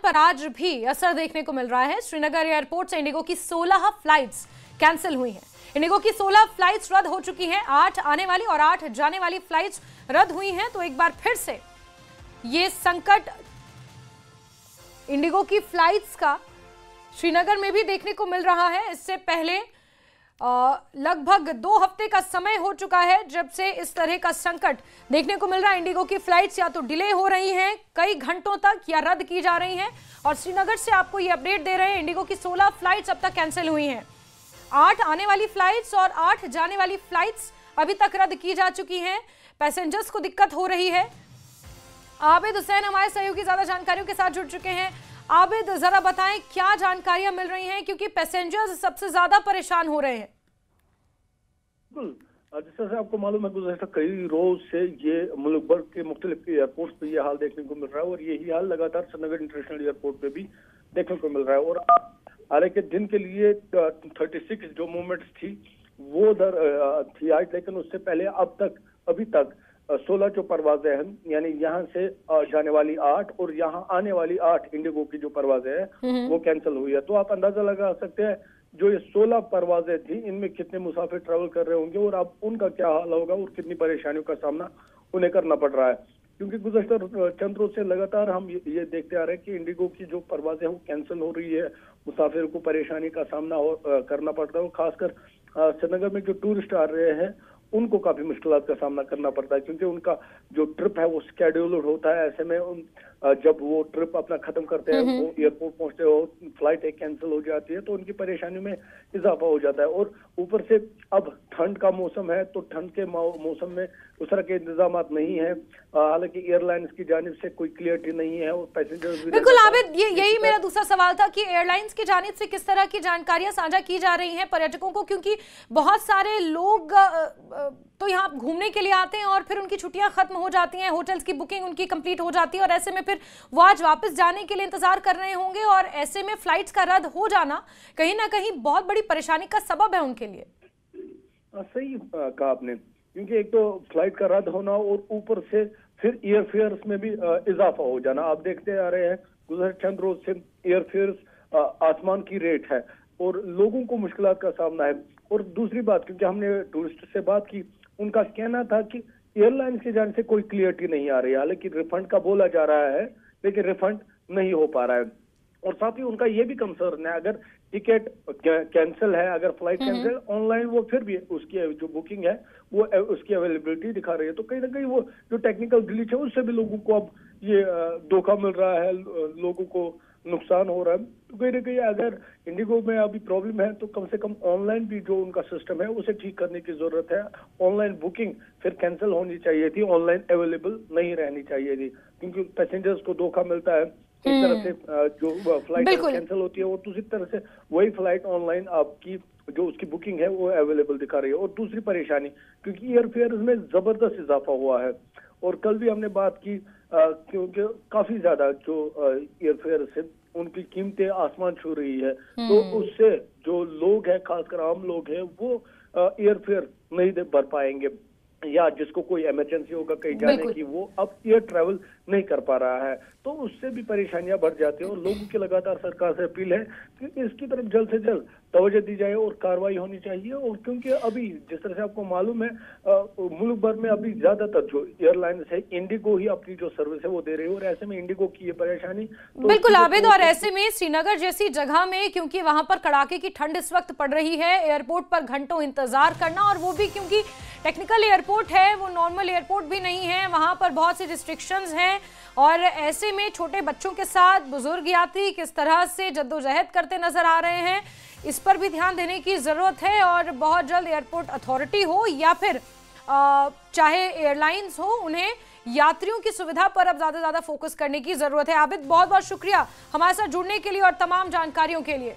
पर आज भी असर देखने को मिल रहा है। श्रीनगर एयरपोर्ट से इंडिगो की 16 फ्लाइट्स कैंसिल हुई हैं। इंडिगो की 16 फ्लाइट्स रद्द हो चुकी हैं। 8 आने वाली और 8 जाने वाली फ्लाइट्स रद्द हुई हैं। तो एक बार फिर से ये संकट इंडिगो की फ्लाइट्स का श्रीनगर में भी देखने को मिल रहा है। इससे पहले लगभग 2 हफ्ते का समय हो चुका है जब से इस तरह का संकट देखने को मिल रहा है। इंडिगो की फ्लाइट्स या तो डिले हो रही हैं कई घंटों तक या रद्द की जा रही हैं। और श्रीनगर से आपको ये अपडेट दे रहे हैं, इंडिगो की 16 फ्लाइट्स अब तक कैंसिल हुई हैं। 8 आने वाली फ्लाइट्स और 8 जाने वाली फ्लाइट्स अभी तक रद्द की जा चुकी हैं। पैसेंजर्स को दिक्कत हो रही है। आबिद हुसैन हमारे सहयोगी ज्यादा जानकारियों के साथ जुड़ चुके हैं। आबिद, जरा बताएं क्या जानकारियां मिल रही हैं, क्योंकि पैसेंजर्स सबसे ज्यादा परेशान हो रहे हैं। बिल्कुल, जिस तरह से आपको मालूम है गुज़श्ता कई रोज से ये मुल्क भर के मुख्तलिफ एयरपोर्ट पे ये हाल देखने को मिल रहा है और यही हाल लगातार श्रीनगर इंटरनेशनल एयरपोर्ट पे भी देखने को मिल रहा है। और हालांकि दिन के लिए 36 जो मूवमेंट्स थी वो उधर थी आज, लेकिन उससे पहले अभी तक 16 जो परवाजें हैं, यानी यहाँ से जाने वाली 8 और यहाँ आने वाली 8 इंडिगो की जो परवाजें हैं वो कैंसिल हुई है। तो आप अंदाजा लगा सकते हैं जो ये 16 परवाजें थी इनमें कितने मुसाफिर ट्रैवल कर रहे होंगे और अब उनका क्या हाल होगा और कितनी परेशानियों का सामना उन्हें करना पड़ रहा है। क्योंकि गुज़श्ता चंद रोज से लगातार हम ये देखते आ रहे हैं कि इंडिगो की जो परवाजें वो कैंसिल हो रही है, मुसाफिर को परेशानी का सामना करना पड़ता है। और खासकर श्रीनगर में जो टूरिस्ट आ रहे हैं उनको काफी मुश्किलात का सामना करना पड़ता है, क्योंकि उनका जो ट्रिप है वो शेड्यूल्ड होता है। ऐसे में जब वो ट्रिप अपना खत्म करते हैं, वो एयरपोर्ट पहुंचते हो, फ्लाइट एक कैंसिल हो जाती है तो उनकी परेशानी में इजाफा हो जाता है। और ऊपर से अब ठंड का मौसम है तो ठंड के मौसम में उस तरह के इंतजाम नहीं है। हालांकि एयरलाइंस की जानिब से कोई क्लियरिटी नहीं है और पैसेंजर्स भी बिल्कुल आबिद, यही मेरा दूसरा सवाल था कि एयरलाइंस की जानिब से किस तरह की जानकारियां साझा की जा रही हैं पर्यटकों को, क्योंकि बहुत सारे लोग तो यहाँ घूमने के लिए आते हैं और फिर उनकी छुट्टियां खत्म हो जाती हैं, होटल्स की बुकिंग उनकी कंप्लीट हो जाती है और ऐसे में फिर वो आज वापस जाने के लिए इंतजार कर रहे होंगे और ऐसे में फ्लाइट्स का रद्द हो जाना कहीं ना कहीं बहुत बड़ी परेशानी का सबब है उनके लिए। सही कहा आपने, क्योंकि एक तो फ्लाइट का रद्द होना और ऊपर से फिर एयरफेयर्स में भी इजाफा हो जाना। आप देखते आ रहे हैं गुज़श्ता चंद रोज से एयरफेयर्स आसमान की रेट है और लोगों को मुश्किलात का सामना है। और दूसरी बात, क्योंकि हमने टूरिस्ट से बात की, उनका कहना था कि एयरलाइंस की जाने से कोई क्लियरिटी नहीं आ रही है। हालांकि रिफंड का बोला जा रहा है लेकिन रिफंड नहीं हो पा रहा है। और साथ ही उनका ये भी कंसर्न है, अगर टिकट कैंसिल है, अगर फ्लाइट कैंसिल ऑनलाइन वो फिर भी उसकी जो बुकिंग है वो उसकी अवेलेबिलिटी दिखा रही है। तो कहीं ना कहीं वो जो टेक्निकल ग्लिच है उससे भी लोगों को अब ये धोखा मिल रहा है, लोगों को नुकसान हो रहा है। तो कहीं ना कहीं अगर इंडिगो में अभी प्रॉब्लम है तो कम से कम ऑनलाइन भी जो उनका सिस्टम है उसे ठीक करने की जरूरत है। ऑनलाइन बुकिंग फिर कैंसिल होनी चाहिए थी, ऑनलाइन अवेलेबल नहीं रहनी चाहिए थी, क्योंकि पैसेंजर्स को धोखा मिलता है। एक तरह से जो फ्लाइट कैंसिल होती है और दूसरी तरह से वही फ्लाइट ऑनलाइन आपकी जो उसकी बुकिंग है वो अवेलेबल दिखा रही है। और दूसरी परेशानी, क्योंकि एयरफेयर में जबरदस्त इजाफा हुआ है और कल भी हमने बात की क्योंकि काफी ज्यादा जो एयरफेयर से उनकी कीमतें आसमान छू रही है। तो उससे जो लोग हैं, खासकर आम लोग हैं, वो एयरफेयर नहीं भर पाएंगे या जिसको कोई इमरजेंसी होगा कहीं जाने की, वो अब एयर ट्रैवल नहीं कर पा रहा है। तो उससे भी परेशानियां बढ़ जाती हैं और लोगों की लगातार सरकार से अपील है कि इसकी तरफ जल्द से जल्द तवज्जो दी जाए और कार्रवाई होनी चाहिए। और क्योंकि अभी जिस तरह से आपको मालूम है मुल्क भर में अभी ज्यादातर जो एयरलाइंस है इंडिगो ही अपनी जो सर्विस है वो दे रही है और ऐसे में इंडिगो की ये परेशानी तो बिल्कुल आबिद। और ऐसे में श्रीनगर जैसी जगह में, क्योंकि वहां पर कड़ाके की ठंड इस वक्त पड़ रही है, एयरपोर्ट पर घंटों इंतजार करना, और वो भी क्योंकि टेक्निकल एयरपोर्ट है, वो नॉर्मल एयरपोर्ट भी नहीं है, वहां पर बहुत सी रिस्ट्रिक्शंस हैं और ऐसे में छोटे बच्चों के साथ बुजुर्ग यात्री किस तरह से जद्दोजहद करते नजर आ रहे हैं, इस पर भी ध्यान देने की जरूरत है। और बहुत जल्द एयरपोर्ट अथॉरिटी हो या फिर चाहे एयरलाइंस हो, उन्हें यात्रियों की सुविधा पर अब ज्यादा फोकस करने की जरूरत है। आबिद, बहुत बहुत शुक्रिया हमारे साथ जुड़ने के लिए और तमाम जानकारियों के लिए।